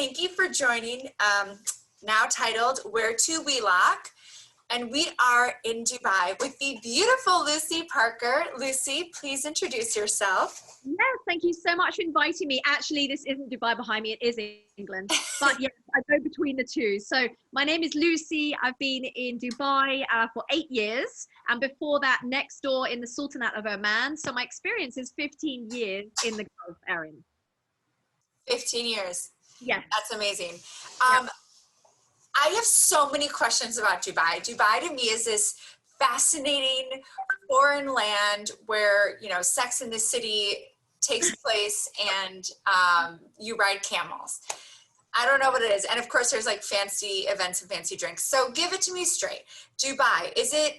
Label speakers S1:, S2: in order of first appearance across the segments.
S1: thank you for joining, now titled Where to Wheelock. And we are in Dubai with the beautiful Lucy Parker. Lucy, please introduce yourself.
S2: Yes, thank you so much for inviting me. Actually, this isn't Dubai behind me, it is England. But yes, I go between the two. So my name is Lucy. I've been in Dubai for 8 years. And before that, next door in the Sultanate of Oman. So my experience is 15 years in the Gulf, Erin.
S1: 15 years.
S2: Yes.
S1: That's amazing.
S2: Yep.
S1: I have so many questions about Dubai. Dubai to me is this fascinating foreign land where, you know, Sex in the City takes place and you ride camels. I don't know what it is. And of course there's like fancy events and fancy drinks. So give it to me straight. Dubai, is it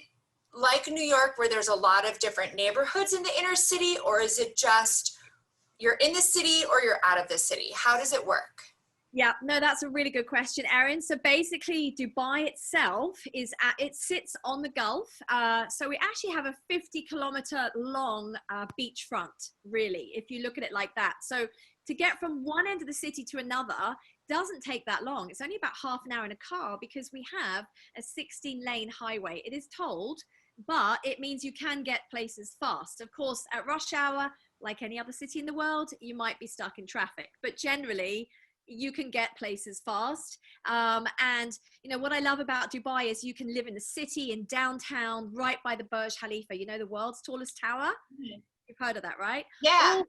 S1: like New York where there's a lot of different neighborhoods in the inner city, or is it just you're in the city or you're out of the city? How does it work?
S2: Yeah, no, that's a really good question, Erin. So basically, Dubai itself it sits on the Gulf. So we actually have a 50-kilometer long beachfront, really, if you look at it like that. So to get from one end of the city to another doesn't take that long. It's only about half an hour in a car because we have a 16-lane highway. It is tolled, but it means you can get places fast. Of course, at rush hour, like any other city in the world, you might be stuck in traffic, but generally, you can get places fast. And you know what I love about Dubai is you can live in the city, in downtown, right by the Burj Khalifa, you know, the world's tallest tower. You've heard of that, right?
S1: Yeah.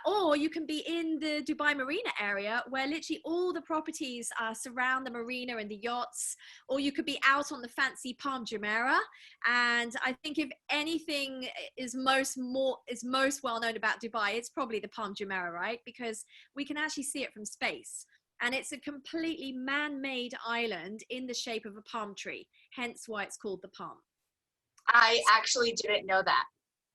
S2: Or you can be in the Dubai Marina area where literally all the properties surround the marina and the yachts, or you could be out on the fancy Palm Jumeirah. And I think if anything is most well known about Dubai, it's probably the Palm Jumeirah, right? Because we can actually see it from space. And it's a completely man-made island in the shape of a palm tree, hence why it's called the Palm.
S1: I actually didn't know that.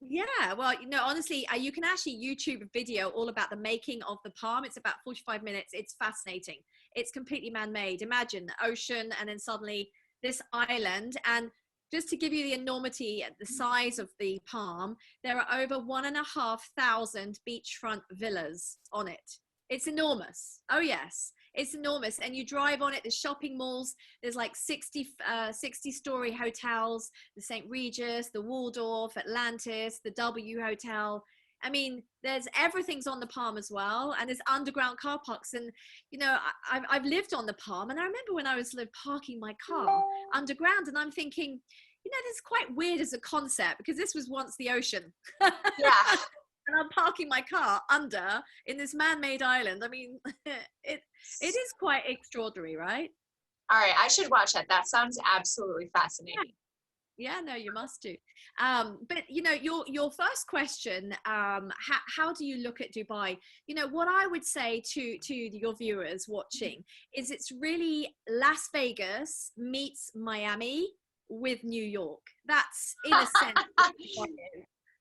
S2: Yeah, well, you know, honestly, you can actually YouTube a video all about the making of the palm. It's about 45 minutes. It's fascinating. It's completely man-made. Imagine the ocean and then suddenly this island. And just to give you the enormity, the size of the palm, there are over 1,500 beachfront villas on it. It's enormous. Oh, yes. It's enormous. And you drive on it, there's shopping malls, there's like 60-story hotels, the St. Regis, the Waldorf, Atlantis, the W Hotel. I mean, everything's on the Palm as well. And there's underground car parks. And, you know, I've lived on the Palm. And I remember when I was parking my car underground, and I'm thinking, you know, this is quite weird as a concept because this was once the ocean.
S1: Yeah.
S2: And I'm parking my car under in this man-made island. I mean, it is quite extraordinary, right?
S1: All right, I should watch that. That sounds absolutely fascinating.
S2: Yeah, no, you must do. But you know, your first question, how do you look at Dubai? You know, what I would say to your viewers watching is it's really Las Vegas meets Miami with New York. That's in a sense.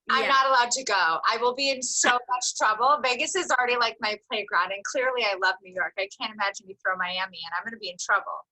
S1: I'm not allowed to go. I will be in so much trouble. Vegas is already like my playground, and clearly I love New York. I can't imagine you throw Miami and I'm going to be in trouble.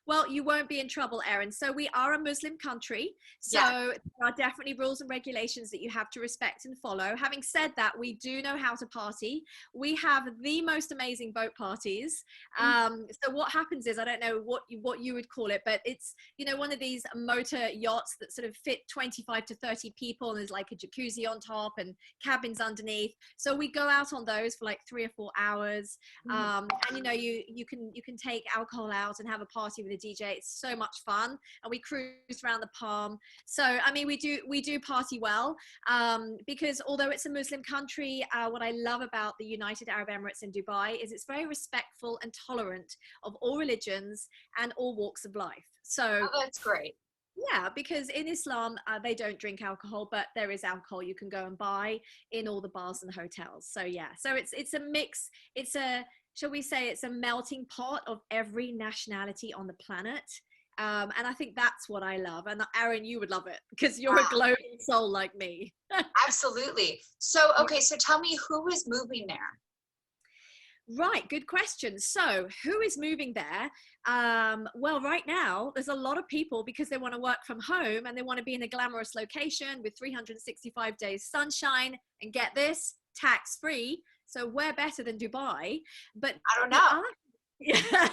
S2: Well, you won't be in trouble, Erin. So we are a Muslim country. So there are definitely rules and regulations that you have to respect and follow. Having said that, we do know how to party. We have the most amazing boat parties. So what happens is, I don't know what you would call it, but it's, you know, one of these motor yachts that sort of fit 25 to 30 people, and there's like a jacuzzi on top and cabins underneath. So we go out on those for like 3 or 4 hours. And you know, you can take alcohol out and have a party with a DJ. It's so much fun, and we cruise around the Palm. So I mean, we do party well, because although it's a Muslim country, what I love about the United Arab Emirates in Dubai is it's very respectful and tolerant of all religions and all walks of life. So
S1: that's great.
S2: Yeah, because in Islam, they don't drink alcohol, but there is alcohol you can go and buy in all the bars and hotels. So yeah, so it's a mix. Shall we say, it's a melting pot of every nationality on the planet. And I think that's what I love. And Erin, you would love it because you're a global soul like me.
S1: Absolutely. So, okay, so tell me, who is moving there?
S2: Right, good question. So who is moving there? Well, right now, there's a lot of people because they want to work from home and they want to be in a glamorous location with 365 days sunshine and get this, tax-free. So we're better than Dubai. But
S1: I don't know.
S2: yeah.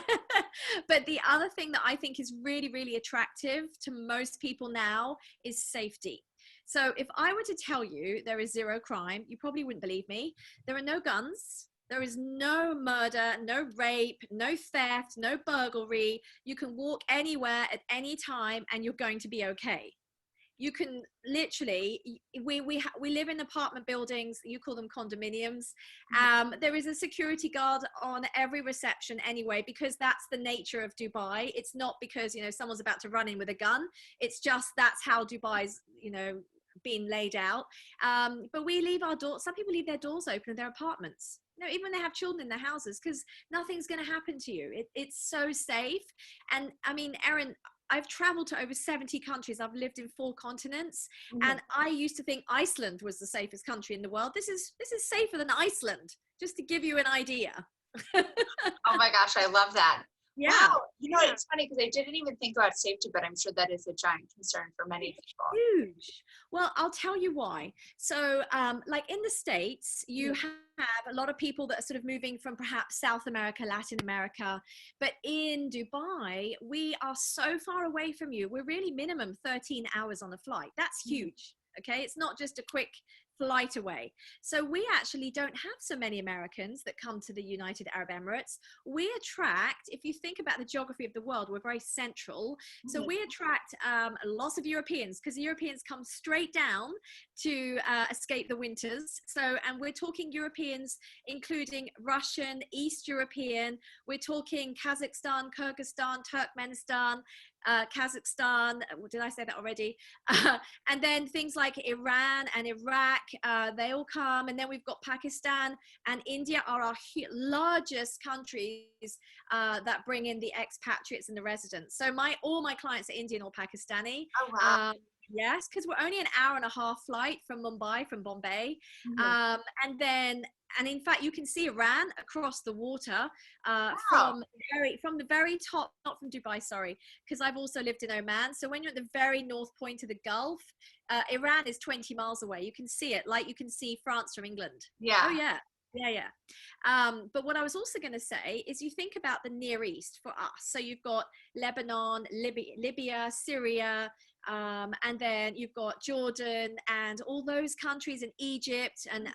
S2: But the other thing that I think is really, really attractive to most people now is safety. So if I were to tell you there is zero crime, you probably wouldn't believe me. There are no guns. There is no murder, no rape, no theft, no burglary. You can walk anywhere at any time and you're going to be okay. You can literally, we live in apartment buildings, you call them condominiums. There is a security guard on every reception anyway, because that's the nature of Dubai. It's not because, you know, someone's about to run in with a gun. It's just that's how Dubai's, you know, being laid out. But we leave our doors, some people leave their doors open in their apartments, you know, even when they have children in their houses, because nothing's going to happen to you. It's so safe. And I mean, Erin, I've traveled to over 70 countries. I've lived in 4 continents. And I used to think Iceland was the safest country in the world. This is safer than Iceland, just to give you an idea.
S1: Oh my gosh, I love that.
S2: Yeah.
S1: Wow. You know, it's funny because I didn't even think about safety, but I'm sure that is a giant concern for many people.
S2: Huge. Well, I'll tell you why. So, like in the States, you have a lot of people that are sort of moving from perhaps South America, Latin America. But in Dubai, we are so far away from you. We're really minimum 13 hours on a flight. That's huge. Okay. It's not just a quick flight away. So we actually don't have so many Americans that come to the United Arab Emirates. We attract, if you think about the geography of the world, we're very central. So we attract lots of Europeans, because the Europeans come straight down to escape the winters. So, and we're talking Europeans, including Russian, East European. We're talking Kazakhstan, Kyrgyzstan, Turkmenistan, Kazakhstan, did I say that already? And then things like Iran and Iraq, they all come. And then we've got Pakistan and India are our largest countries that bring in the expatriates and the residents. So all my clients are Indian or Pakistani.
S1: Oh, wow.
S2: Yes, because we're only an hour and a half flight from Bombay. And in fact, you can see Iran across the water from the very top, not from Dubai, sorry, because I've also lived in Oman. So when you're at the very north point of the Gulf, Iran is 20 miles away. You can see it, like you can see France from England.
S1: Yeah.
S2: Oh, yeah. Yeah. But what I was also going to say is you think about the Near East for us. So you've got Lebanon, Libya, Syria, and then you've got Jordan and all those countries in Egypt and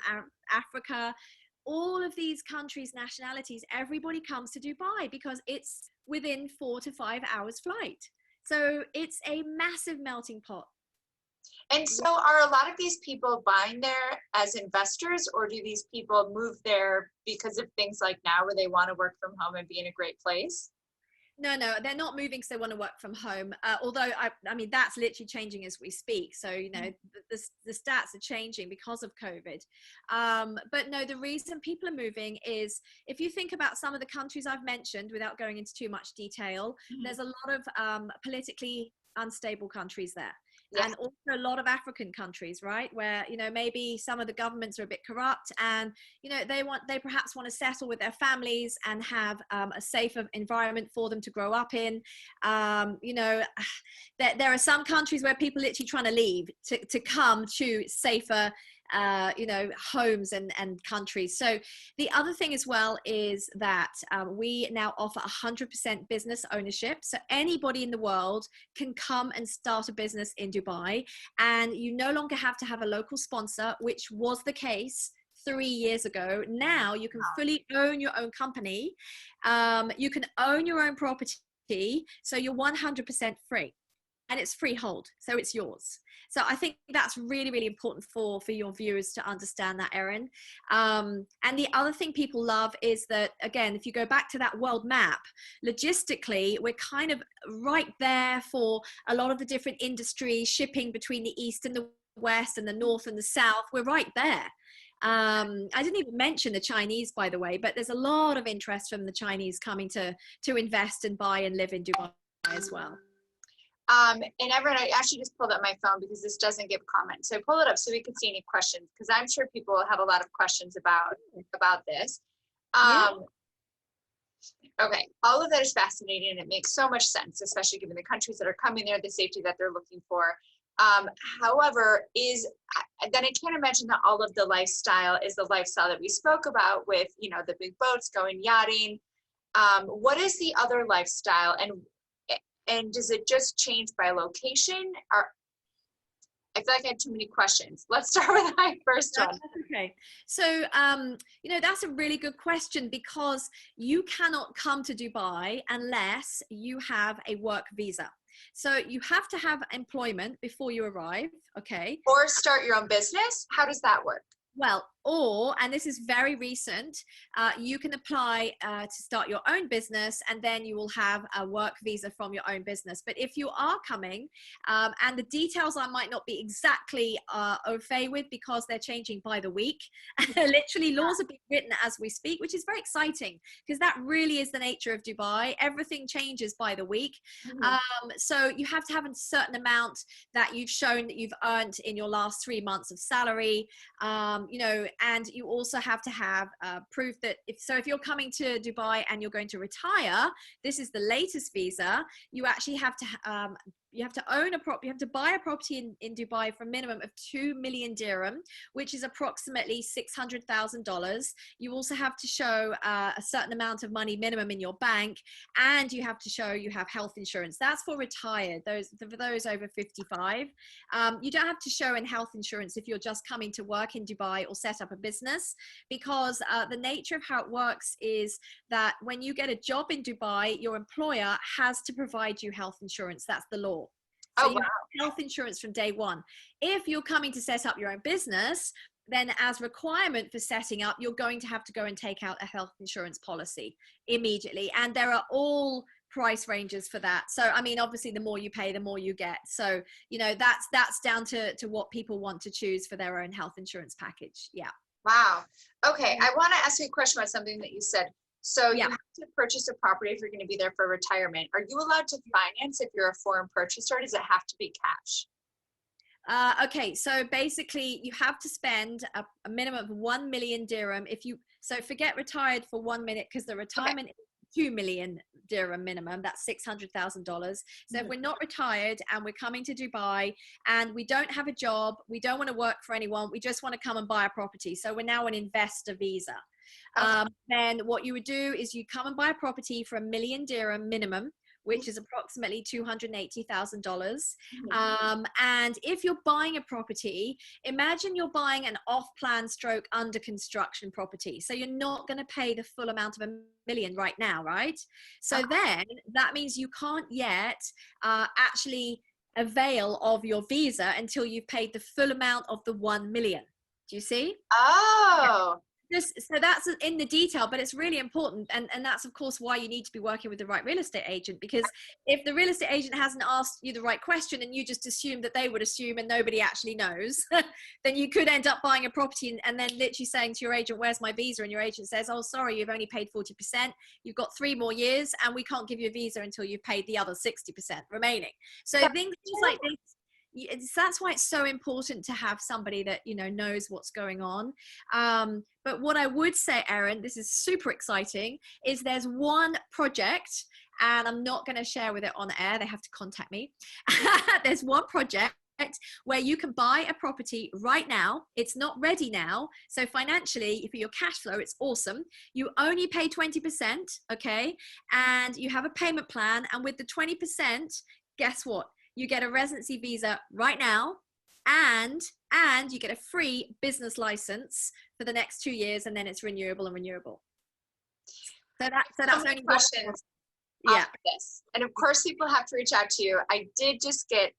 S2: Africa. All of these countries, nationalities, everybody comes to Dubai because it's within 4 to 5 hours flight. So it's a massive melting pot.
S1: And so are a lot of these people buying there as investors, or do these people move there because of things like now where they want to work from home and be in a great place?
S2: No, they're not moving because they want to work from home. Although, I mean, that's literally changing as we speak. So, you know, the stats are changing because of COVID. But no, the reason people are moving is, if you think about some of the countries I've mentioned, without going into too much detail, there's a lot of politically unstable countries there. Yes. And also a lot of African countries, right, where, you know, maybe some of the governments are a bit corrupt, and, you know, they perhaps want to settle with their families and have a safer environment for them to grow up in. You know, there are some countries where people are literally trying to leave to come to safer you know, homes and countries. So the other thing as well is that we now offer 100% business ownership. So anybody in the world can come and start a business in Dubai, and you no longer have to have a local sponsor, which was the case 3 years ago. Now you can fully own your own company. You can own your own property. So you're 100% free. And it's freehold, so it's yours. So I think that's really, really important for your viewers to understand that, Erin. And the other thing people love is that, again, if you go back to that world map, logistically, we're kind of right there for a lot of the different industries, shipping between the East and the West and the North and the South. We're right there. I didn't even mention the Chinese, by the way, but there's a lot of interest from the Chinese coming to invest and buy and live in Dubai as well.
S1: And everyone, I actually just pulled up my phone because this doesn't give comments. So I pull it up so we can see any questions, because I'm sure people have a lot of questions about this. Okay, all of that is fascinating and it makes so much sense, especially given the countries that are coming there, the safety that they're looking for. However, then I can't imagine that all of the lifestyle is the lifestyle that we spoke about with, you know, the big boats, going yachting. What is the other lifestyle, and does it just change by location? Or I feel like I had too many questions. Let's start with my first one.
S2: Okay. So, you know, that's a really good question, because you cannot come to Dubai unless you have a work visa. So you have to have employment before you arrive. Okay.
S1: Or start your own business. How does that work?
S2: Well, and this is very recent, you can apply to start your own business, and then you will have a work visa from your own business. But if you are coming, and the details I might not be exactly au fait with, because they're changing by the week, literally laws are being written as we speak, which is very exciting, because that really is the nature of Dubai. Everything changes by the week. So you have to have a certain amount that you've shown that you've earned in your last 3 months of salary, you know, and you also have to have proof that if you're coming to Dubai and you're going to retire, this is the latest visa, you actually have to own a property. You have to buy a property in Dubai for a minimum of 2 million dirham, which is approximately $600,000. You also have to show a certain amount of money minimum in your bank, and you have to show you have health insurance. That's for retired, for those over 55. You don't have to show in health insurance if you're just coming to work in Dubai or set up a business, because the nature of how it works is that when you get a job in Dubai, your employer has to provide you health insurance. That's the law. So you have health insurance from day one. If you're coming to set up your own business, then as requirement for setting up, you're going to have to go and take out a health insurance policy immediately. And there are all price ranges for that. So, I mean, obviously the more you pay, the more you get. So, you know, that's down to what people want to choose for their own health insurance package. Yeah.
S1: Wow. Okay. I want to ask you a question about something that you said. So you
S2: Yeah.
S1: have to purchase a property if you're going to be there for retirement. Are you allowed to finance if you're a foreign purchaser, or does it have to be cash?
S2: Okay, so basically you have to spend a minimum of 1 million dirham. So forget retired for 1 minute, because the retirement is 2 million dirham minimum. That's $600,000. So if we're not retired and we're coming to Dubai and we don't have a job, we don't want to work for anyone, we just want to come and buy a property. So we're now an investor visa. Then what you would do is you come and buy a property for 1 million dirham minimum, which is approximately $280,000. And if you're buying a property, imagine you're buying an off-plan stroke under construction property. So you're not going to pay the full amount of 1 million right now, right? So then that means you can't yet actually avail of your visa until you've paid the full amount of the 1 million. Do you see?
S1: Oh.
S2: So that's in the detail, but it's really important, and that's of course why you need to be working with the right real estate agent, because if the real estate agent hasn't asked you the right question and you just assume that they would assume and nobody actually knows, then you could end up buying a property and then literally saying to your agent, where's my visa? And your agent says, oh, sorry, you've only paid 40%, you've got 3 more years and we can't give you a visa until you've paid the other 60% remaining. So things like this, that's why it's so important to have somebody that, you know, knows what's going on. But what I would say, Erin, this is super exciting, is there's one project, and I'm not going to share with it on air, they have to contact me. There's one project where you can buy a property right now. It's not ready now, so financially for your cash flow it's awesome. You only pay 20%, okay, and you have a payment plan, and with the 20%, guess what, you get a residency visa right now, and you get a free business license for the next 2 years, and then it's renewable. So that's only
S1: questions.
S2: Yeah.
S1: This. And of course, people have to reach out to you. I did just get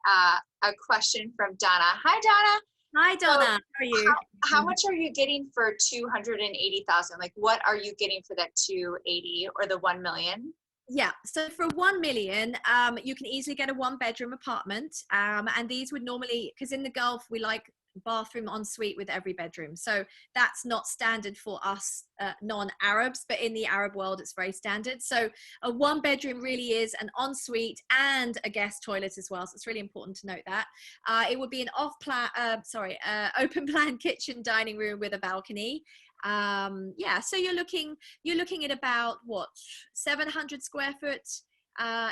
S1: a question from Donna. Hi, Donna.
S2: Hi, Donna.
S1: So
S2: how are you?
S1: How much are you getting for 280,000? Like, what are you getting for that 280 or the 1 million?
S2: Yeah, so for 1 million, you can easily get a 1-bedroom apartment. And these would normally, because in the Gulf, we like bathroom en suite with every bedroom. So that's not standard for us non-Arabs, but in the Arab world, it's very standard. So a 1-bedroom really is an en suite and a guest toilet as well. So it's really important to note that. It would be an open plan kitchen, dining room with a balcony. Yeah, so you're looking at about what, 700 square foot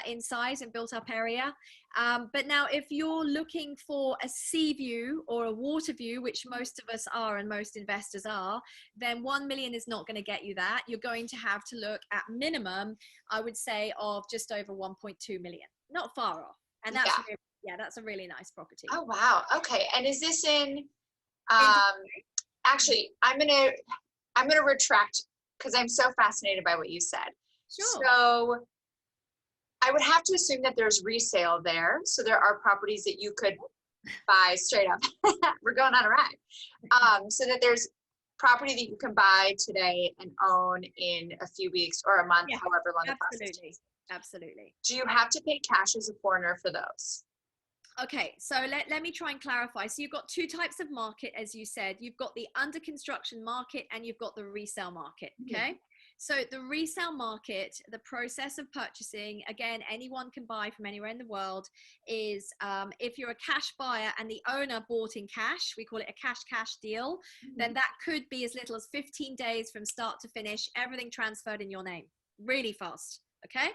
S2: in size and built up area. But now if you're looking for a sea view or a water view, which most of us are and most investors are, then 1 million is not going to get you that. You're going to have to look at minimum, I would say, of just over 1.2 million. Not far off. And that's
S1: Yeah.
S2: really, yeah, that's a really nice property.
S1: Oh, wow. Okay. And is this in,
S2: In-
S1: actually, I'm gonna retract because I'm so fascinated by what you said.
S2: Sure.
S1: So I would have to assume that there's resale there. So there are properties that you could buy straight up. We're going on a ride. So that there's property that you can buy today and own in a few weeks or a month,
S2: Yeah,
S1: however long the process
S2: absolutely.
S1: takes.
S2: Absolutely.
S1: Do you have to pay cash as a foreigner for those?
S2: Okay, so let me try and clarify. So you've got two types of market, as you said. You've got the under construction market and you've got the resale market, okay? So the resale market, the process of purchasing, again, anyone can buy from anywhere in the world, is if you're a cash buyer and the owner bought in cash, we call it a cash deal, then that could be as little as 15 days from start to finish, everything transferred in your name, really fast, okay?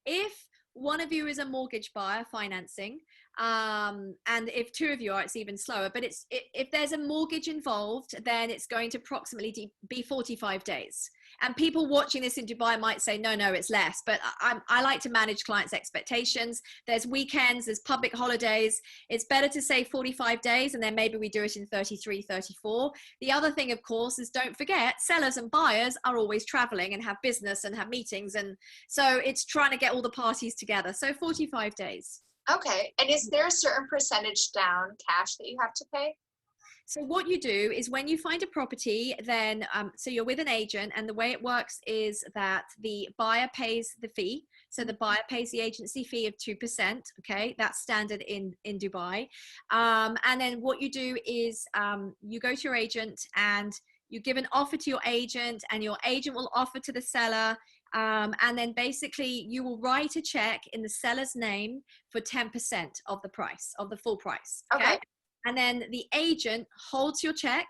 S2: If one of you is a mortgage buyer financing, and if two of you are, it's even slower, but if there's a mortgage involved, then it's going to approximately be 45 days. And people watching this in Dubai might say, no, it's less, but I like to manage clients' expectations. There's weekends, there's public holidays. It's better to say 45 days, and then maybe we do it in 33, 34. The other thing, of course, is don't forget, sellers and buyers are always traveling and have business and have meetings. And so it's trying to get all the parties together. So 45 days.
S1: Okay. And is there a certain percentage down cash that you have to pay?
S2: So what you do is when you find a property, then, so you're with an agent, and the way it works is that the buyer pays the fee. So the buyer pays the agency fee of 2%. Okay. That's standard in Dubai. And then what you do is you go to your agent and you give an offer to your agent, and your agent will offer to the seller. And then basically you will write a check in the seller's name for 10% of the price, of the full price.
S1: Okay.
S2: And then the agent holds your check,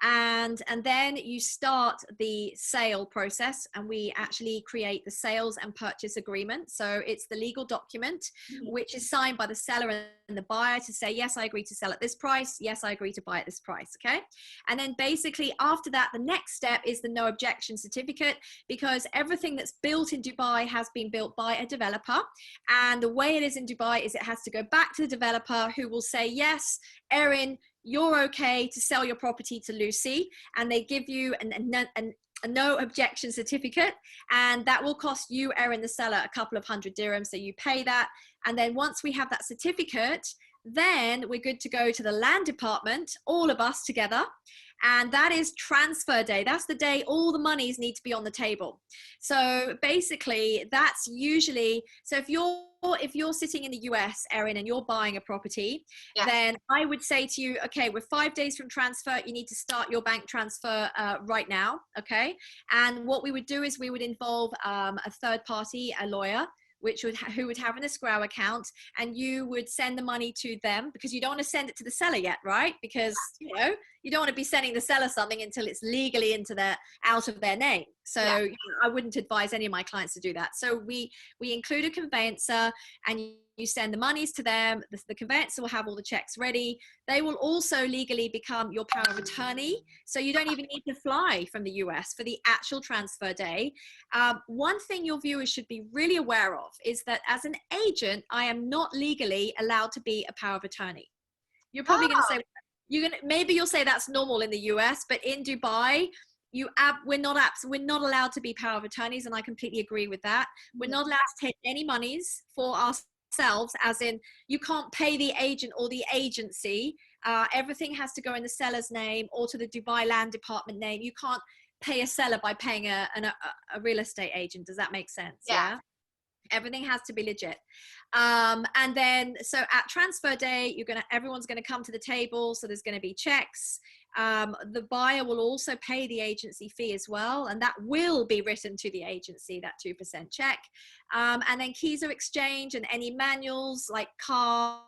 S2: and then you start the sale process, and we actually create the sales and purchase agreement. So it's the legal document which is signed by the seller and the buyer to say, yes, I agree to sell at this price, yes, I agree to buy at this price. Okay. And then basically after that, the next step is the no objection certificate, because everything that's built in Dubai has been built by a developer, and the way it is in Dubai is it has to go back to the developer, who will say, yes, Erin, you're okay to sell your property to Lucy, and they give you a no objection certificate, and that will cost you, Erin, the seller, a couple of $100 dirhams. So you pay that, and then once we have that certificate, then we're good to go to the land department, all of us together, and that is transfer day. That's the day all the monies need to be on the table. So basically that's usually, so if you're sitting in the US, Erin, and you're buying a property, then I would say to you, okay, we're 5 days from transfer. You need to start your bank transfer right now. Okay. And what we would do is we would involve a third party, a lawyer, who would have an escrow account, and you would send the money to them, because you don't want to send it to the seller yet, right? Because you don't want to be sending the seller something until it's legally out of their name. So I wouldn't advise any of my clients to do that. So we include a conveyancer, and you send the monies to them. The conveyancer will have all the checks ready. They will also legally become your power of attorney. So you don't even need to fly from the US for the actual transfer day. One thing your viewers should be really aware of is that as an agent, I am not legally allowed to be a power of attorney. You're probably going to say, maybe you'll say that's normal in the US, but in Dubai, we're not allowed to be power of attorneys, and I completely agree with that. We're not allowed to take any monies for ourselves, as in you can't pay the agent or the agency. Everything has to go in the seller's name or to the Dubai Land Department name. You can't pay a seller by paying a real estate agent. Does that make sense? Yeah. Everything has to be legit. And then, so at transfer day, everyone's going to come to the table. So there's going to be checks. The buyer will also pay the agency fee as well, and that will be written to the agency, that 2% check. And then keys are exchanged, and any manuals like car,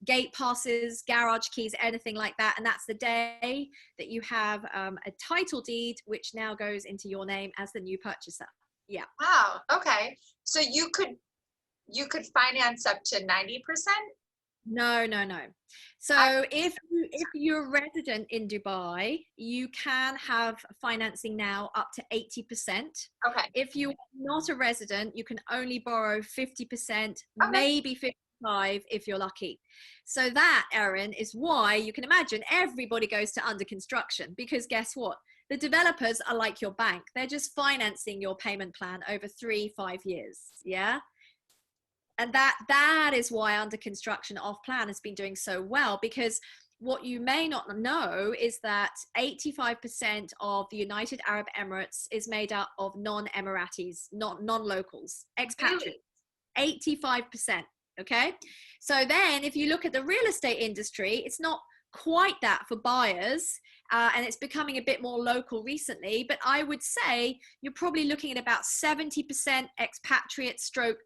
S2: gate passes, garage keys, anything like that. And that's the day that you have a title deed, which now goes into your name as the new purchaser. Yeah.
S1: Wow. Okay. So you could you could finance up to 90%?
S2: No, no, no. So if you're a resident in Dubai, you can have financing now up to 80%.
S1: Okay.
S2: If you're not a resident, you can only borrow 50%,
S1: Okay.
S2: maybe 55 if you're lucky. So that, Erin, is why you can imagine everybody goes to under construction, because guess what? The developers are like your bank. They're just financing your payment plan over 3-5 years. Yeah. And that is why under construction off plan has been doing so well, because what you may not know is that 85% of the United Arab Emirates is made up of non-Emiratis, non-locals, expatriates. 85%. Okay. So then if you look at the real estate industry, it's not quite that for buyers, and it's becoming a bit more local recently, but I would say you're probably looking at about 70% expatriate stroke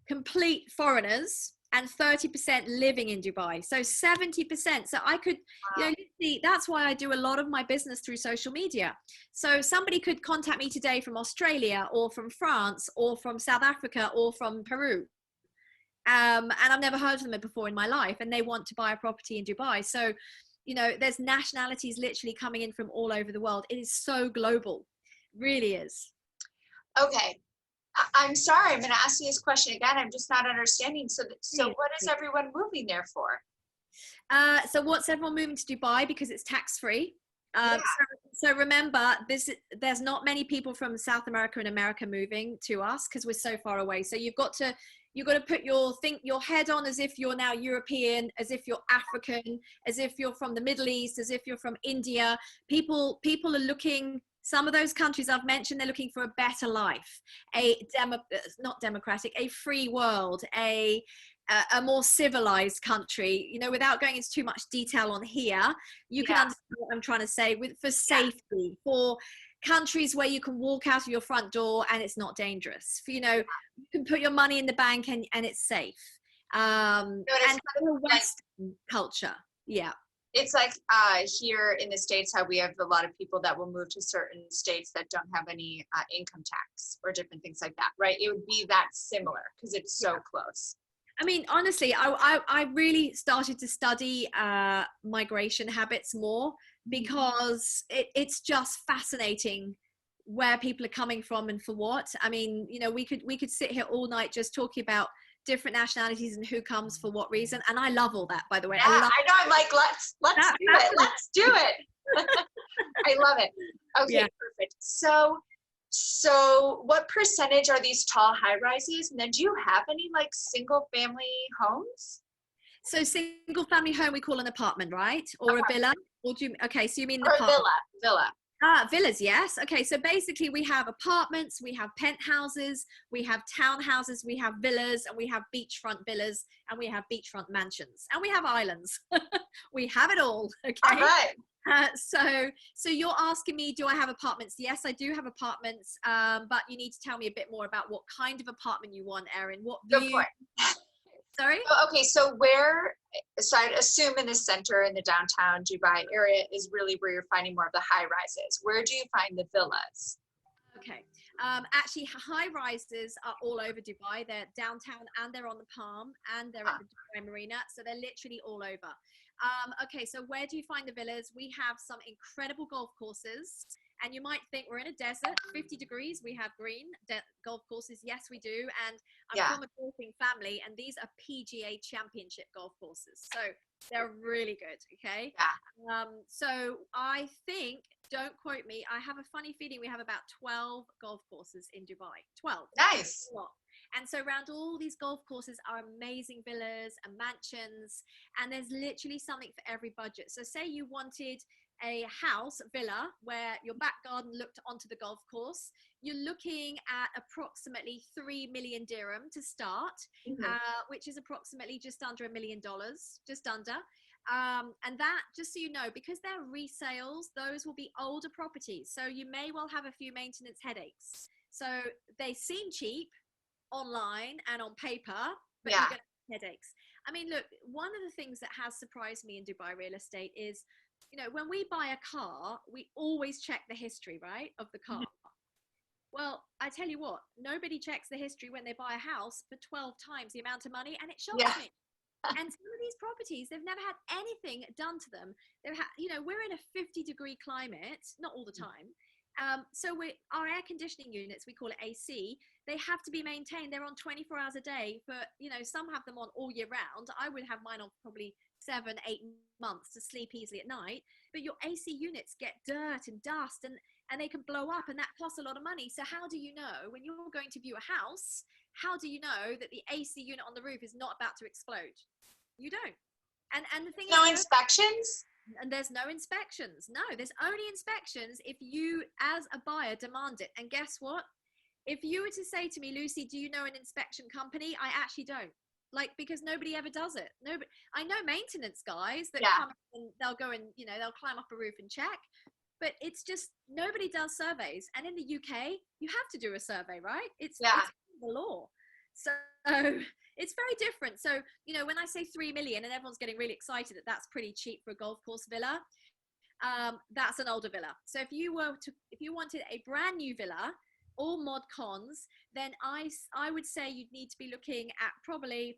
S2: complete foreigners and 30% living in Dubai. So 70%. So I could, you know, see, that's why I do a lot of my business through social media. So somebody could contact me today from Australia or from France or from South Africa or from Peru. And I've never heard of them before in my life, and they want to buy a property in Dubai. So, you know, there's nationalities literally coming in from all over the world. It is so global, really is.
S1: Okay. I'm sorry, I'm going to ask you this question again. I'm just not understanding. So what is everyone moving there for?
S2: So what's everyone moving to Dubai? Because it's tax-free.
S1: Yeah.
S2: So remember, there's not many people from South America and America moving to us because we're so far away. So you've got to put your head on as if you're now European, as if you're African, as if you're from the Middle East, as if you're from India. People are looking. Some of those countries I've mentioned, they're looking for a better life, not democratic, a free world, a more civilized country. You know, without going into too much detail on here, you can understand what I'm trying to say. For safety, for countries where you can walk out of your front door and it's not dangerous. For, you know, you can put your money in the bank and it's safe. And for Western culture, yeah.
S1: It's like here in the States, how we have a lot of people that will move to certain states that don't have any income tax or different things like that, right? It would be that similar because it's so close.
S2: I mean, honestly, I really started to study migration habits more because it's just fascinating where people are coming from and for what. I mean, you know, we could sit here all night just talking about different nationalities and who comes for what reason, and I love all that, by the way.
S1: Yeah, I know. I'm like, let's do it. Let's do it. I love it. Okay, yeah. Perfect. So what percentage are these tall high rises? And then do you have any like single family homes?
S2: So single family home we call an apartment, right? Or a villa? Or do you, okay, so you mean the
S1: villa.
S2: Villas, yes. Okay, so basically we have apartments, we have penthouses, we have townhouses, we have villas, and we have beachfront villas, and we have beachfront mansions, and we have islands. We have it all, okay?
S1: All right.
S2: So you're asking me, do I have apartments? Yes, I do have apartments, but you need to tell me a bit more about what kind of apartment you want, Erin. What view?
S1: Go for it.
S2: Sorry?
S1: Okay, so I'd assume in the center, in the downtown Dubai area is really where you're finding more of the high rises. Where do you find the villas?
S2: Okay. Actually, high rises are all over Dubai. They're downtown and they're on the Palm and they're at the Dubai Marina. So they're literally all over. Okay, so where do you find the villas? We have some incredible golf courses. And you might think we're in a desert, 50 degrees, we have green golf courses. Yes, we do. And I'm from a golfing family, and these are PGA championship golf courses. So they're really good, okay?
S1: Yeah.
S2: So I think, don't quote me, I have a funny feeling we have about 12 golf courses in Dubai. 12.
S1: Nice.
S2: And so around all these golf courses are amazing villas and mansions, and there's literally something for every budget. So say you wanted a house, villa, where your back garden looked onto the golf course, you're looking at approximately 3 million dirham to start, which is approximately just under $1 million, just under. And that, just so you know, because they're resales, those will be older properties. So you may well have a few maintenance headaches. So they seem cheap online and on paper, but you're going to have headaches. I mean, look, one of the things that has surprised me in Dubai real estate is, you know, when we buy a car, we always check the history, right, of the car. Well, I tell you what, nobody checks the history when they buy a house for 12 times the amount of money, and it shocks
S1: Yeah.
S2: me. And some of these properties, they've never had anything done to them. They've had, we're in a 50-degree climate, not all the time. So our air conditioning units, we call it AC, they have to be maintained. They're on 24 hours a day for, some have them on all year round. I would have mine on probably 7-8 months to sleep easily at night. But your AC units get dirt and dust and they can blow up, and that costs a lot of money. So how do you know when you're going to view a house, how do you know that the AC unit on the roof is not about to explode? You don't. And the thing
S1: No
S2: is,
S1: inspections?
S2: and there's no inspections. No, there's only inspections if you, as a buyer, demand it. And guess what? If you were to say to me, Lucy, do you know an inspection company? I actually don't. Like, because nobody ever does it. Nobody. I know maintenance guys that come and they'll go and, they'll climb up a roof and check. But it's just, nobody does surveys. And in the UK, you have to do a survey, right? It's the law. So it's very different. So, when I say 3 million and everyone's getting really excited that that's pretty cheap for a golf course villa, that's an older villa. So if you wanted a brand new villa, all mod cons, then I would say you'd need to be looking at probably,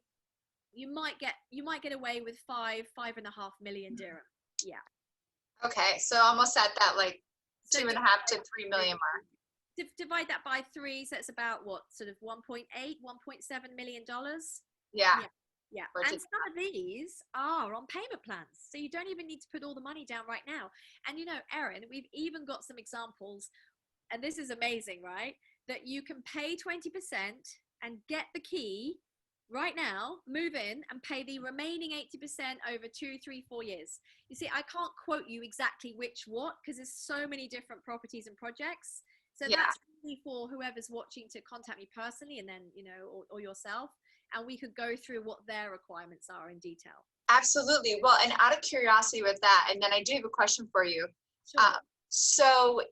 S2: you might get away with 5.5 million dirham. Yeah.
S1: Okay, so almost at that like 2.5 to 3 million mark.
S2: Divide that by 3, so it's about what, sort of 1.7 million dollars.
S1: Yeah.
S2: And some of these are on payment plans, so you don't even need to put all the money down right now. And Erin, we've even got some examples, and this is amazing, right? That you can pay 20% and get the key right now, move in and pay the remaining 80% over 2, 3, 4 years. You see, I can't quote you exactly what, because there's so many different properties and projects. So that's really for whoever's watching to contact me personally, and then, or yourself, and we could go through what their requirements are in detail.
S1: Absolutely. Well, and out of curiosity with that, and then I do have a question for you.
S2: Sure.
S1: So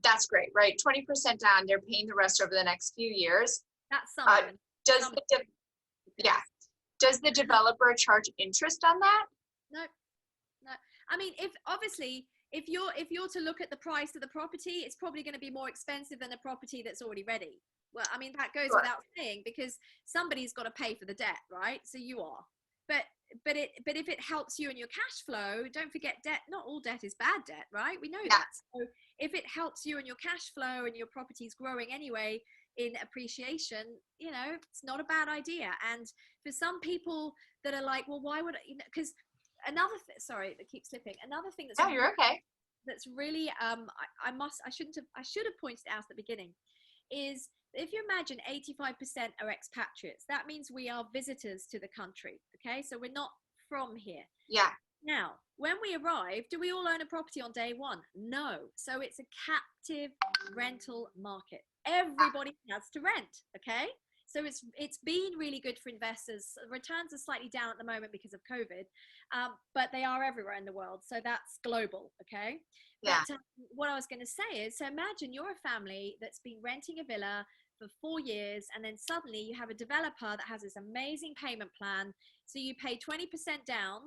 S1: that's great, right? 20% down, they're paying the rest over the next few years.
S2: That's something.
S1: Does the developer charge interest on that?
S2: No. I mean, if you're to look at the price of the property, it's probably going to be more expensive than a property that's already ready. Well, I mean, that goes without saying, because somebody's got to pay for the debt, right? So you are. But if it helps you in your cash flow, don't forget debt. Not all debt is bad debt, right? We know that. So if it helps you in your cash flow and your property's growing anyway in appreciation, it's not a bad idea. And for some people that are like, well, why would I? Because another thing, sorry, that keeps slipping. Another thing that's
S1: you're okay.
S2: That's really I should have pointed it out at the beginning, is if you imagine 85% are expatriates, that means we are visitors to the country. Okay, so we're not from here.
S1: Yeah.
S2: Now, when we arrive, do we all own a property on day one? No. So it's a captive rental market. Everybody has to rent. Okay. So it's been really good for investors. Returns are slightly down at the moment because of COVID, but they are everywhere in the world. So that's global. Okay.
S1: Yeah.
S2: But what I was going to say is, so imagine you're a family that's been renting a villa for 4 years, and then suddenly you have a developer that has this amazing payment plan. So you pay 20% down,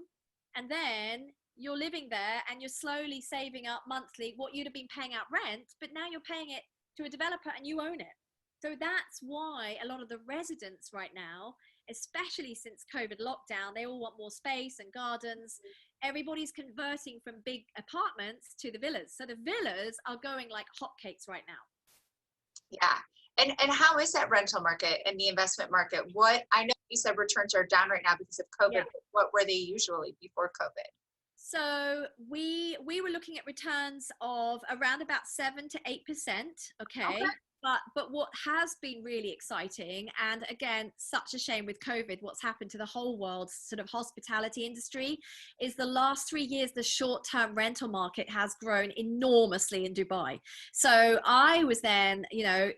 S2: and then you're living there and you're slowly saving up monthly what you'd have been paying out rent, but now you're paying it to a developer and you own it. So that's why a lot of the residents right now, especially since COVID lockdown, they all want more space and gardens. Everybody's converting from big apartments to the villas. So the villas are going like hotcakes right now.
S1: Yeah. And how is that rental market and the investment market? I know you said returns are down right now because of COVID. Yeah. What were they usually before COVID?
S2: So we were looking at returns of around about 7 to 8%. Okay. But what has been really exciting, and again, such a shame with COVID, what's happened to the whole world's sort of hospitality industry, is the last 3 years, the short-term rental market has grown enormously in Dubai. So I was then,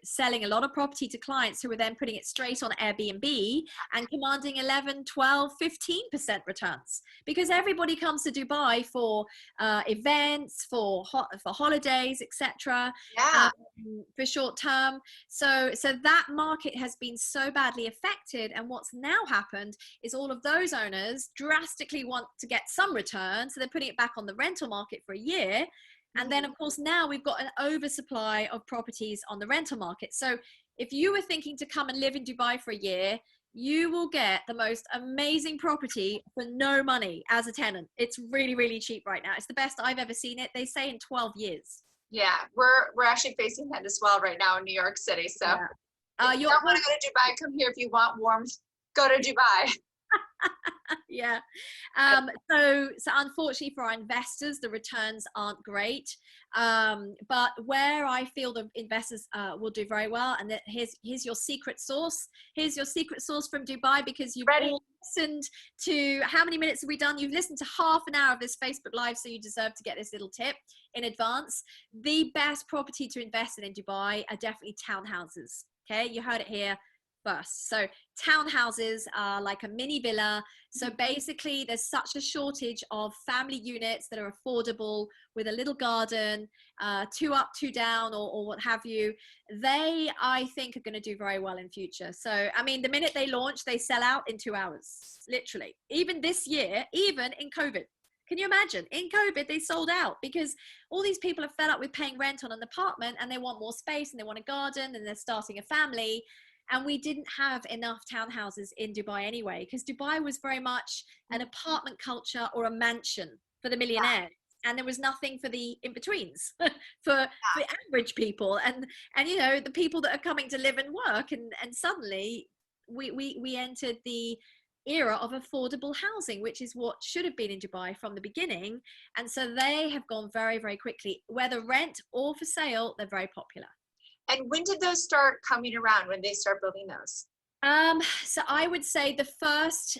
S2: selling a lot of property to clients who were then putting it straight on Airbnb and commanding 11, 12, 15% returns, because everybody comes to Dubai for events, for holidays, etc.
S1: Yeah.
S2: For short term. So that market has been so badly affected, and what's now happened is all of those owners drastically want to get some return, so they're putting it back on the rental market for a year. And then, of course, now we've got an oversupply of properties on the rental market. So if you were thinking to come and live in Dubai for a year, you will get the most amazing property for no money as a tenant. It's really, really cheap right now. It's the best I've ever seen it. They say in 12 years.
S1: Yeah, we're actually facing that as well right now in New York City. So
S2: Yeah.
S1: if you don't want to go to Dubai, come here. If you want warmth, go to Dubai.
S2: Yeah. So unfortunately for our investors, the returns aren't great. But where I feel the investors will do very well, and that here's your secret sauce. Here's your secret sauce from Dubai, because you've all listened to, how many minutes have we done? You've listened to half an hour of this Facebook Live, so you deserve to get this little tip in advance. The best property to invest in Dubai are definitely townhouses. Okay, you heard it here first. So townhouses are like a mini villa. So basically there's such a shortage of family units that are affordable with a little garden, 2 up, 2 down, or what have you. They, I think, are going to do very well in future. So, I mean, the minute they launch, they sell out in 2 hours, literally. Even this year, even in COVID. Can you imagine? In COVID, they sold out because all these people are fed up with paying rent on an apartment, and they want more space, and they want a garden, and they're starting a family. And we didn't have enough townhouses in Dubai anyway, because Dubai was very much an apartment culture or a mansion for the millionaires. And there was nothing for the in-betweens for average people and you know, the people that are coming to live and work. And suddenly we entered the era of affordable housing, which is what should have been in Dubai from the beginning. And so they have gone very, very quickly, whether rent or for sale. They're very popular.
S1: And when did those start coming around, when they start building those?
S2: So I would say the first,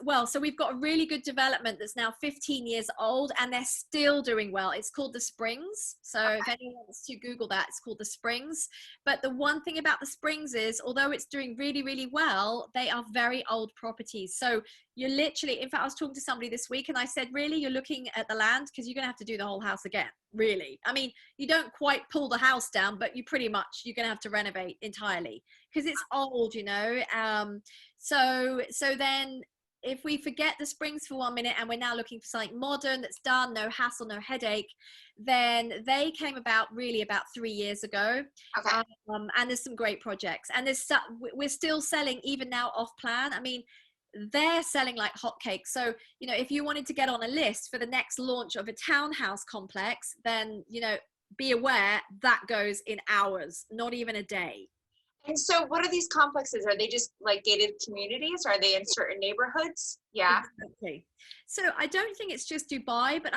S2: well, so we've got a really good development that's now 15 years old, and they're still doing well. It's called The Springs. So if anyone wants to Google that, it's called The Springs. But the one thing about The Springs is, although it's doing really, really well, they are very old properties. So you're literally, in fact, I was talking to somebody this week and I said, really, you're looking at the land, because you're going to have to do the whole house again, really. I mean, you don't quite pull the house down, but you pretty much, you're going to have to renovate entirely because it's old, you know. So then if we forget The Springs for 1 minute and we're now looking for something modern that's done, no hassle, no headache, then they came about really about 3 years ago.
S1: Okay.
S2: And there's some great projects, and we're still selling even now off plan. I mean, they're selling like hotcakes. So, you know, if you wanted to get on a list for the next launch of a townhouse complex, then, you know, be aware that goes in hours, not even a day.
S1: And so what are these complexes? Are they just like gated communities? Are they in certain neighborhoods? Yeah.
S2: Exactly. So I don't think it's just Dubai, but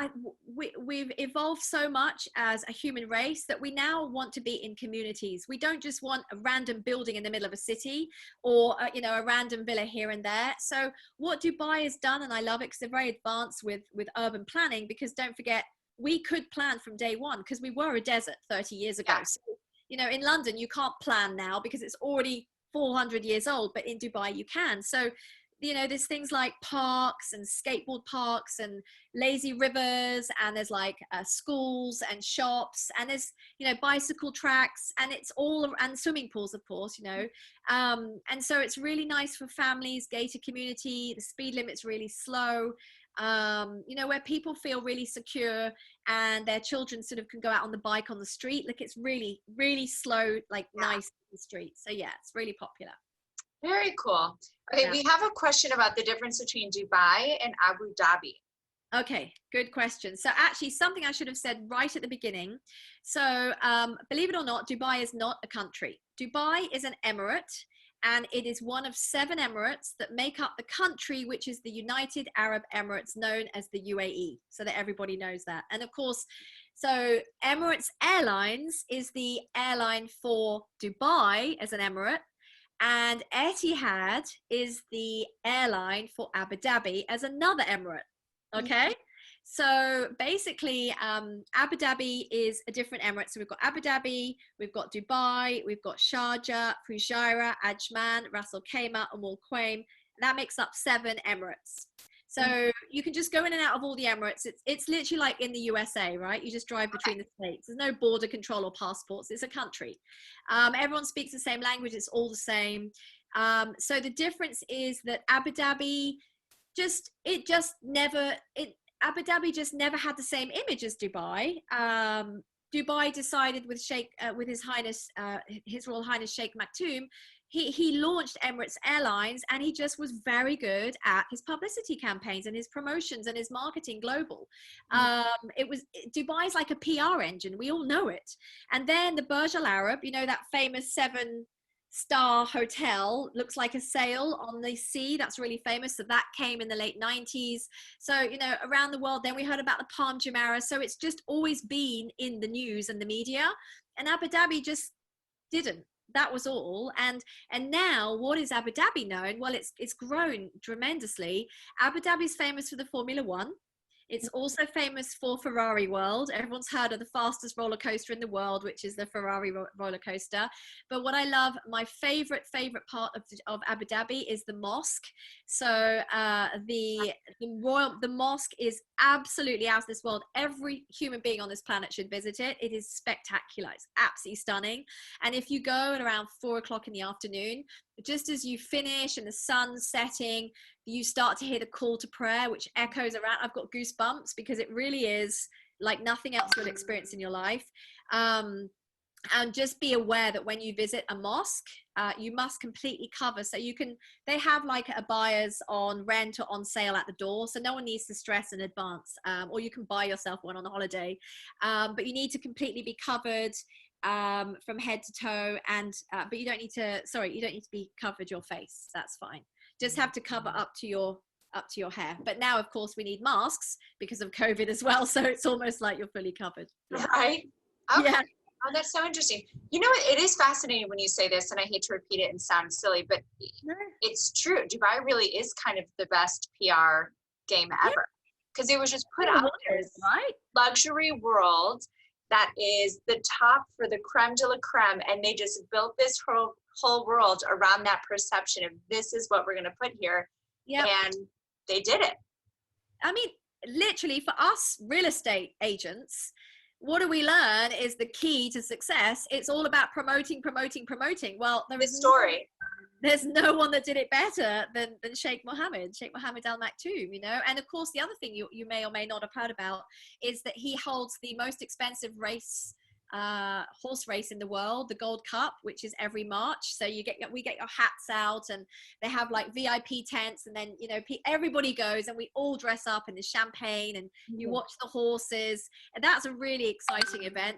S2: we've evolved so much as a human race that we now want to be in communities. We don't just want a random building in the middle of a city or, you know, a random villa here and there. So what Dubai has done, and I love it because they're very advanced with urban planning, because don't forget, we could plan from day one because we were a desert 30 years ago.
S1: Yeah.
S2: So, you know, in London, you can't plan now because it's already 400 years old, but in Dubai, you can. So, you know, there's things like parks and skateboard parks and lazy rivers, and there's like schools and shops, and there's, you know, bicycle tracks, and it's all, and swimming pools, of course, you know. And so it's really nice for families, gated community, the speed limit's really slow. You know, where people feel really secure and their children sort of can go out on the bike on the street. Like, it's really, really slow, like nice in the street. So yeah, it's really popular.
S1: Very cool. Okay, we have a question about the difference between Dubai and Abu Dhabi.
S2: Okay, good question. So actually, something I should have said right at the beginning. So believe it or not, Dubai is not a country. Dubai is an emirate, and it is one of 7 emirates that make up the country, which is the United Arab Emirates, known as the UAE, so that everybody knows that. And of course, so Emirates Airlines is the airline for Dubai as an emirate, and Etihad is the airline for Abu Dhabi as another emirate. Okay. So basically, Abu Dhabi is a different emirate. So we've got Abu Dhabi, we've got Dubai, we've got Sharjah, Fujairah, Ajman, Ras Al Khaimah, and Al Quwain. That makes up 7 emirates. So you can just go in and out of all the emirates. It's literally like in the USA, right? You just drive between the states. There's no border control or passports. It's a country. Everyone speaks the same language. It's all the same. So the difference is that Abu Dhabi, Abu Dhabi just never had the same image as Dubai. Dubai decided with with His Royal Highness Sheikh Maktoum, he launched Emirates Airlines, and he just was very good at his publicity campaigns and his promotions and his marketing global. Dubai's like a PR engine. We all know it. And then the Burj Al Arab, you know, that famous 7-star hotel, looks like a sail on the sea. That's really famous. So that came in the late 90s. So, you know, around the world, then we heard about the Palm Jumeirah. So it's just always been in the news and the media, and Abu Dhabi just didn't. That was all. And now, what is Abu Dhabi known? Well, it's grown tremendously. Abu Dhabi is famous for the Formula One. It's also famous for Ferrari World. Everyone's heard of the fastest roller coaster in the world, which is the Ferrari roller coaster. But what I love, my favorite part of Abu Dhabi is the mosque. So the mosque is absolutely out of this world. Every human being on this planet should visit it. It is spectacular. It's absolutely stunning. And if you go at around 4 o'clock in the afternoon, just as you finish and the sun's setting, you start to hear the call to prayer, which echoes around. I've got goosebumps because it really is like nothing else you'll experience in your life. And just be aware that when you visit a mosque, you must completely cover. So they have like a buyer's on rent or on sale at the door. So no one needs to stress in advance, or you can buy yourself one on a holiday. But you need to completely be covered from head to toe, and but you don't need to be covered your face. That's fine. Just have to cover up to your hair. But now, of course, we need masks because of COVID as well. So it's almost like you're fully covered.
S1: Yeah. Right. Okay.
S2: Yeah.
S1: Oh, that's so interesting. You know, it is fascinating when you say this, and I hate to repeat it and sound silly, but it's true. Dubai really is kind of the best PR game ever, because it was just put out there,
S2: right?
S1: Luxury world that is the top for the creme de la creme, and they just built this whole world around that perception of this is what we're going to put here.
S2: Yeah,
S1: and they did it.
S2: I mean, literally, for us real estate agents, what do we learn is the key to success. It's all about promoting. Well, there's no one that did it better than Sheikh Mohammed Al Maktoum, you know. And of course, the other thing you may or may not have heard about is that he holds the most expensive horse race in the world, the Gold Cup, which is every March. So we get your hats out, and they have like VIP tents, and then, you know, everybody goes, and we all dress up in the champagne, and you watch the horses, and that's a really exciting event.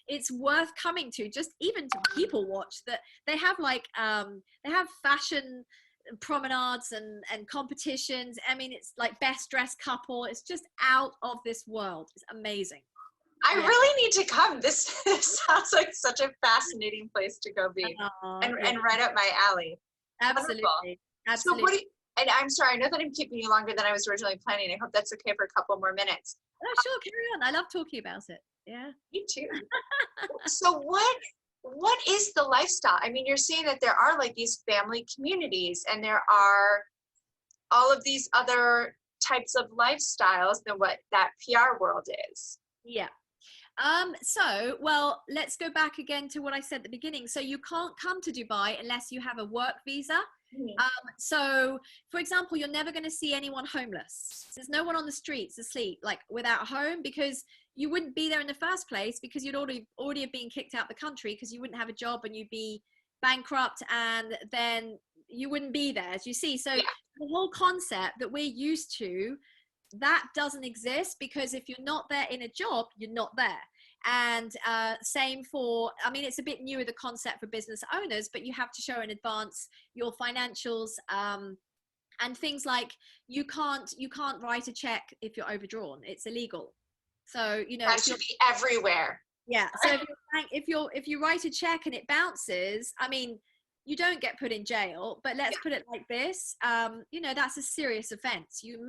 S2: It's worth coming to, just even to people watch. That they have like they have fashion promenades and competitions. I mean, it's like best dressed couple. It's just out of this world. It's amazing.
S1: I really need to come. This sounds like such a fascinating place to go be, and right up my alley.
S2: Absolutely.
S1: Wonderful.
S2: Absolutely.
S1: So and I'm sorry, I know that I'm keeping you longer than I was originally planning. I hope that's okay for a couple more minutes.
S2: Oh, sure, carry on. I love talking about it. Yeah.
S1: Me too. So what is the lifestyle? I mean, you're saying that there are like these family communities, and there are all of these other types of lifestyles than what that PR world is.
S2: Yeah. Well, let's go back again to what I said at the beginning. So you can't come to Dubai unless you have a work visa. So, for example, you're never going to see anyone homeless. There's no one on the streets asleep, like without a home, because you wouldn't be there in the first place, because you'd already have been kicked out the country, because you wouldn't have a job and you'd be bankrupt, and then you wouldn't be there, as you see. So the whole concept that we're used to, that doesn't exist, because if you're not there in a job, you're not there. And same for, I mean, it's a bit newer, the concept for business owners, but you have to show in advance your financials, and things like you can't write a check if you're overdrawn. It's illegal. So, you know,
S1: that should be everywhere.
S2: Yeah. So if you write a check and it bounces, I mean, you don't get put in jail, but let's put it like this. You know, that's a serious offense. You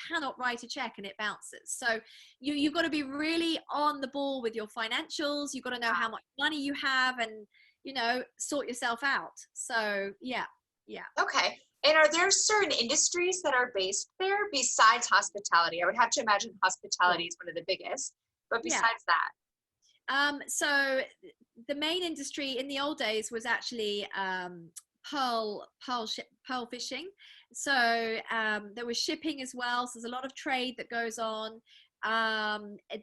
S2: cannot write a check and it bounces. So you've got to be really on the ball with your financials. You've got to know how much money you have, and, you know, sort yourself out. So yeah.
S1: Okay. And are there certain industries that are based there besides hospitality? I would have to imagine hospitality is one of the biggest, but besides that.
S2: So the main industry in the old days was actually pearl fishing. So there was shipping as well. So there's a lot of trade that goes on.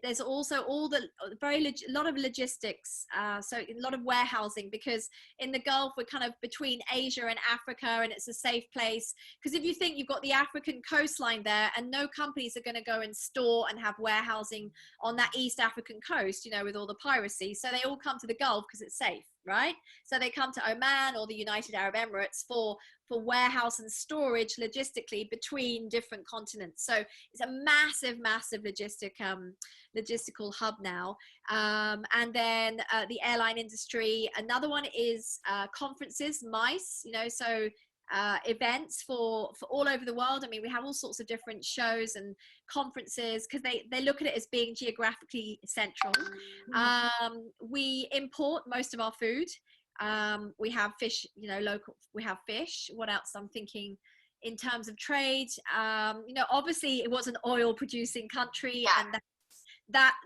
S2: There's also all the a lot of logistics, so a lot of warehousing, because in the Gulf we're kind of between Asia and Africa, and it's a safe place. Because if you think you've got the African coastline there, and no companies are going to go and store and have warehousing on that East African coast, you know, with all the piracy, so they all come to the Gulf because it's safe, right? So they come to Oman or the United Arab Emirates for warehouse and storage logistically between different continents. So it's a massive logistical hub now. And then the airline industry. Another one is conferences, MICE, you know, so events for all over the world. I mean, we have all sorts of different shows and conferences because they look at it as being geographically central. We import most of our food. We have fish, you know, local, we have fish. What else I'm thinking in terms of trade? You know, obviously it was an oil producing country, and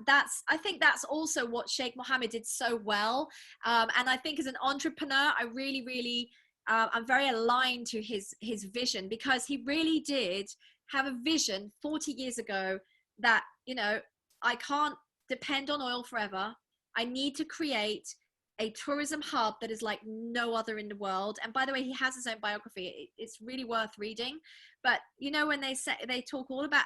S2: that's I think that's also what Sheikh Mohammed did so well. And I think as an entrepreneur, I really I'm very aligned to his vision, because he really did have a vision 40 years ago that, you know, I can't depend on oil forever. I need to create a tourism hub that is like no other in the world. And by the way, he has his own biography. It's really worth reading. But you know, when they talk all about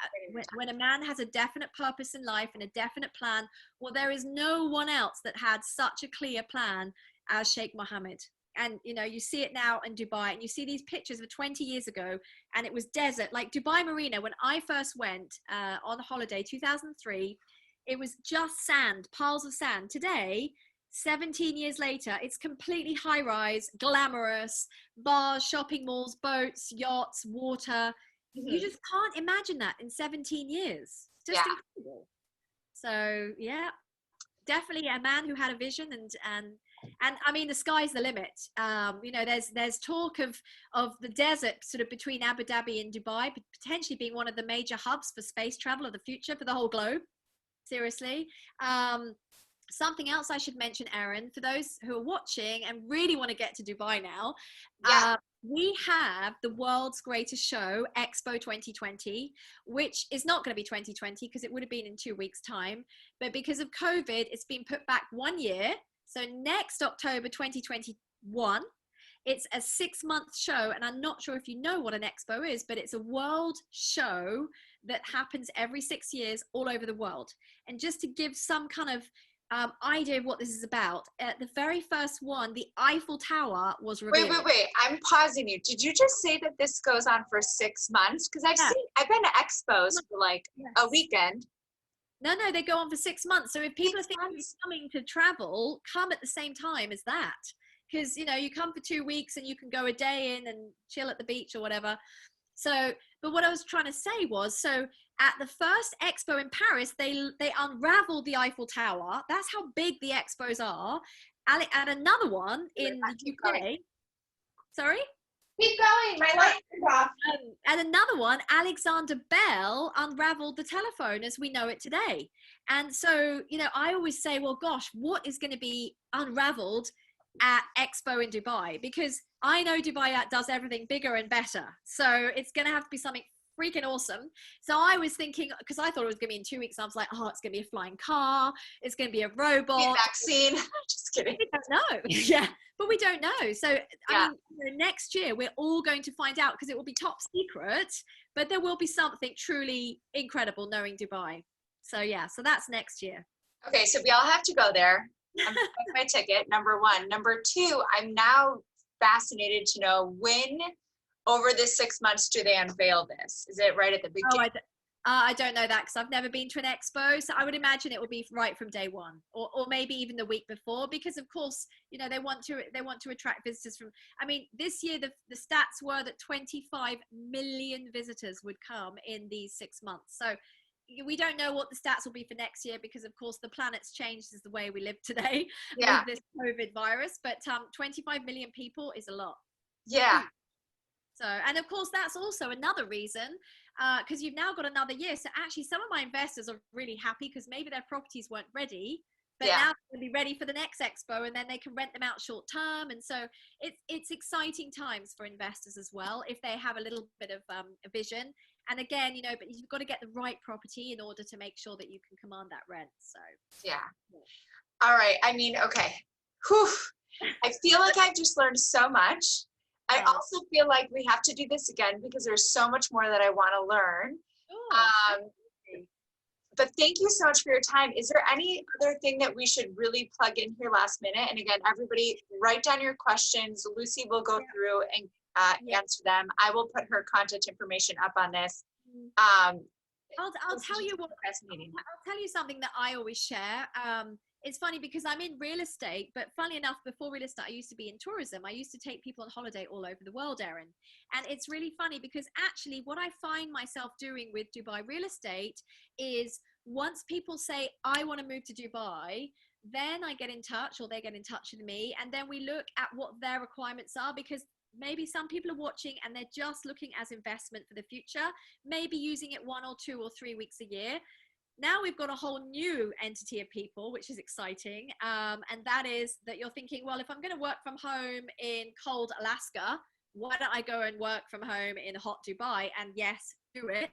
S2: when a man has a definite purpose in life and a definite plan, well, there is no one else that had such a clear plan as Sheikh Mohammed. And you know, you see it now in Dubai, and you see these pictures of 20 years ago, and it was desert. Like Dubai Marina, when I first went on holiday, 2003, it was just sand, piles of sand. Today, 17 years later, it's completely high rise, glamorous, bars, shopping malls, boats, yachts, water. You just can't imagine that in 17 years. Just incredible. So yeah, definitely a man who had a vision, and I mean, the sky's the limit. You know, there's talk of the desert sort of between Abu Dhabi and Dubai potentially being one of the major hubs for space travel of the future for the whole globe. Seriously. Something else I should mention, Erin, for those who are watching and really want to get to Dubai now, we have the world's greatest show, Expo 2020, which is not going to be 2020 because it would have been in 2 weeks' time. But because of COVID, it's been put back 1 year. So next October 2021, it's a 6-month show. And I'm not sure if you know what an expo is, but it's a world show that happens every 6 years all over the world. And just to give some kind of idea of what this is about, the very first one, the Eiffel Tower, was revealed.
S1: Wait, I'm pausing you. Did you just say that this goes on for 6 months? Because I've been to expos for like a weekend.
S2: No, they go on for 6 months. So if people are thinking coming to travel, come at the same time as that. Because, you know, you come for 2 weeks and you can go a day in and chill at the beach or whatever. So, but what I was trying to say was, so at the first expo in Paris, they unraveled the Eiffel Tower. That's how big the expos are. At another one in the UK. Sorry?
S1: Keep going, my light is off.
S2: And another one, Alexander Bell unraveled the telephone as we know it today. And so, you know, I always say, well, gosh, what is going to be unraveled at Expo in Dubai? Because I know Dubai does everything bigger and better. So it's going to have to be something freaking awesome. So I was thinking, because I thought it was going to be in 2 weeks, I was like, oh, it's going to be a flying car. It's going to be a robot.
S1: Vaccine. Just kidding.
S2: We don't know. Yeah, but we don't know. So I mean, next year we're all going to find out, because it will be top secret, but there will be something truly incredible knowing Dubai. So yeah, so that's next year.
S1: Okay, so we all have to go there. I'm booking my ticket, number one. Number two, I'm now fascinated to know when over this 6 months do they unveil this? Is it right at the beginning?
S2: I don't know that, because I've never been to an expo. So I would imagine it will be right from day one, or maybe even the week before, because of course, you know, they want to attract visitors from, I mean, this year the stats were that 25 million visitors would come in these 6 months. So we don't know what the stats will be for next year, because of course the planet's changed as the way we live today with this COVID virus. But 25 million people is a lot.
S1: Yeah.
S2: So, and of course that's also another reason, because you've now got another year. So actually some of my investors are really happy, because maybe their properties weren't ready but now they'll be ready for the next expo, and then they can rent them out short term. And so it's exciting times for investors as well, if they have a little bit of a vision. And again, but you've got to get the right property in order to make sure that you can command that rent. So
S1: yeah. All right. I mean, okay. Whew. I feel like I've just learned so much. I also feel like we have to do this again because there's so much more that I want to learn. But thank you so much for your time. Is there any other thing that we should really plug in here last minute? And again, everybody write down your questions. Lucy will go through and answer them. I will put her contact information up on this.
S2: I'll tell you what, I'll tell you something that I always share. It's funny because I'm in real estate, but funny enough, before real estate, I used to be in tourism. I used to take people on holiday all over the world, Erin. And it's really funny because actually what I find myself doing with Dubai real estate is once people say, I want to move to Dubai, then I get in touch, or they get in touch with me. And then we look at what their requirements are, because maybe some people are watching and they're just looking as investment for the future, maybe using it 1 or 2 or 3 weeks a year. Now we've got a whole new entity of people, which is exciting. And that is that you're thinking, well, if I'm going to work from home in cold Alaska, why don't I go and work from home in hot Dubai? And yes, do it.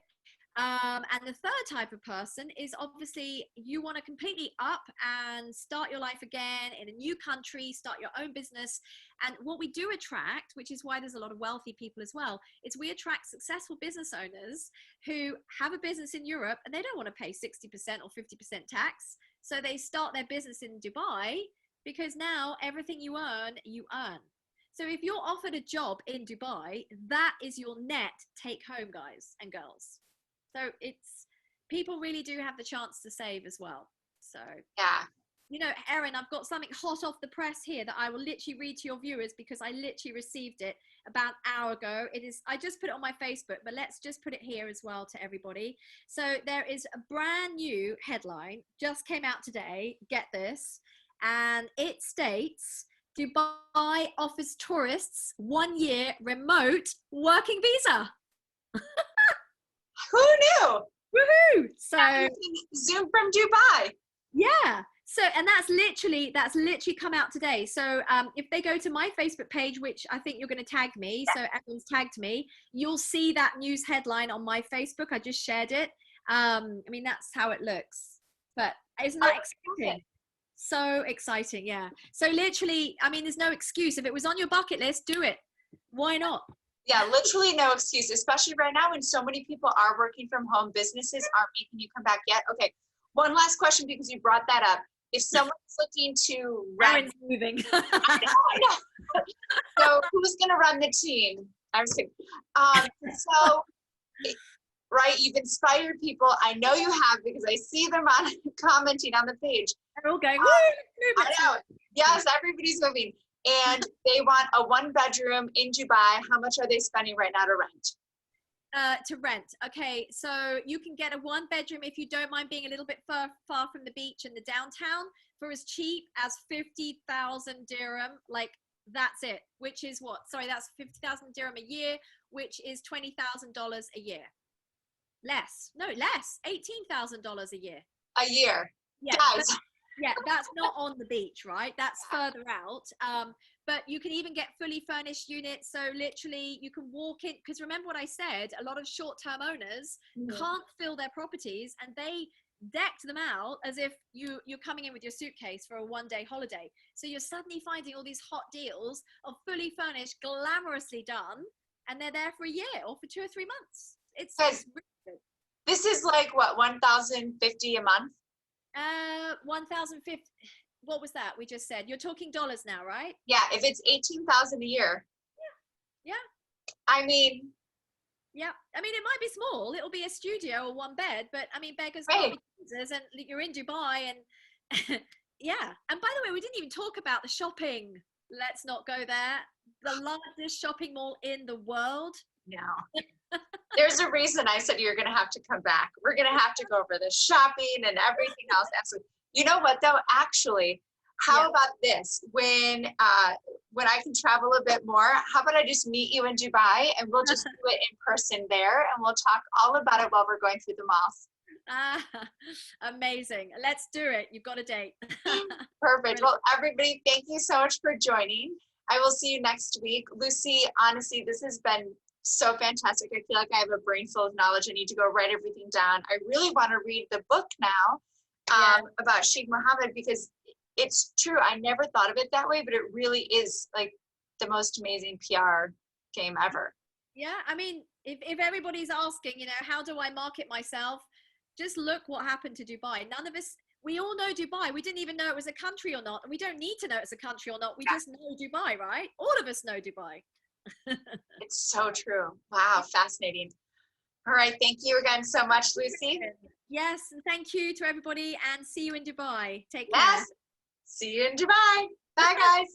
S2: And the third type of person is obviously you want to completely up and start your life again in a new country, start your own business. And what we do attract, which is why there's a lot of wealthy people as well, is we attract successful business owners who have a business in Europe and they don't want to pay 60% or 50% tax. So they start their business in Dubai because now everything you earn, you earn. So if you're offered a job in Dubai, that is your net take home, guys and girls. So people really do have the chance to save as well. So, yeah. Erin, I've got something hot off the press here that I will literally read to your viewers because I literally received it about an hour ago. I just put it on my Facebook, but let's just put it here as well to everybody. So there is a brand new headline, just came out today. Get this. And it states, Dubai offers tourists 1 year remote working visa.
S1: Who knew?
S2: Woohoo! So
S1: Zoom from Dubai.
S2: Yeah. So, and that's literally come out today. So if they go to my Facebook page, which I think you're going to tag me, so everyone's tagged me, you'll see that news headline on my Facebook. I just shared it. I mean, that's how it looks. But isn't that exciting? So exciting, yeah. So literally, I mean, there's no excuse. If it was on your bucket list, do it. Why not?
S1: Yeah, literally no excuse, especially right now when so many people are working from home. Businesses aren't making you come back yet. Okay, one last question because you brought that up. If someone's looking to rent,
S2: moving.
S1: I know. So who's going to run the team? I'm just kidding. So, right, you've inspired people. I know you have because I see them commenting on the page.
S2: They're all going,
S1: I know. Yes, everybody's moving. And they want a 1-bedroom in Dubai. How much are they spending right now to rent?
S2: To rent. Okay, so you can get a 1-bedroom if you don't mind being a little bit far from the beach and the downtown for as cheap as 50,000 dirham. Like, that's it. Which is what? Sorry, that's 50,000 dirham a year, which is $20,000 a year. Less. $18,000 a year.
S1: A year.
S2: Yeah.
S1: Guys.
S2: Yeah, that's not on the beach, right? That's further out. But you can even get fully furnished units. So literally you can walk in, because remember what I said, a lot of short-term owners can't fill their properties and they decked them out as if you're coming in with your suitcase for a 1-day holiday. So you're suddenly finding all these hot deals of fully furnished, glamorously done, and they're there for a year or for 2 or 3 months. It's really good.
S1: This is like what, 1,050 a month?
S2: 1,050. What was that we just said? You're talking dollars now, right?
S1: Yeah, if it's 18,000 a year.
S2: Yeah.
S1: I mean.
S2: Yeah, I mean, it might be small. It'll be a studio or 1 bed, but I mean, beggars can't be choosers, and you're in Dubai, and yeah. And by the way, we didn't even talk about the shopping. Let's not go there. The largest shopping mall in the world.
S1: No. There's a reason I said you're going to have to come back. We're going to have to go over the shopping and everything else. Absolutely. You know what though? Actually, how about this? When I can travel a bit more, how about I just meet you in Dubai and we'll just do it in person there and we'll talk all about it while we're going through the malls.
S2: Amazing. Let's do it. You've got a date.
S1: Perfect. Well, everybody, thank you so much for joining. I will see you next week. Lucy, honestly, this has been so fantastic. I feel like I have a brain full of knowledge. I need to go write everything down. I really want to read the book now about Sheikh Mohammed, because it's true. I never thought of it that way, but it really is like the most amazing PR game ever.
S2: Yeah, I mean, if everybody's asking, you know, how do I market myself? Just look what happened to Dubai. None of us, we all know Dubai. We didn't even know it was a country or not. And we don't need to know it's a country or not. We just know Dubai, right? All of us know Dubai.
S1: It's so true. Wow, fascinating. All right, thank you again so much, Lucy.
S2: Yes, and thank you to everybody, and see you in Dubai. Take
S1: Yes.
S2: care.
S1: See you in Dubai. Bye, guys.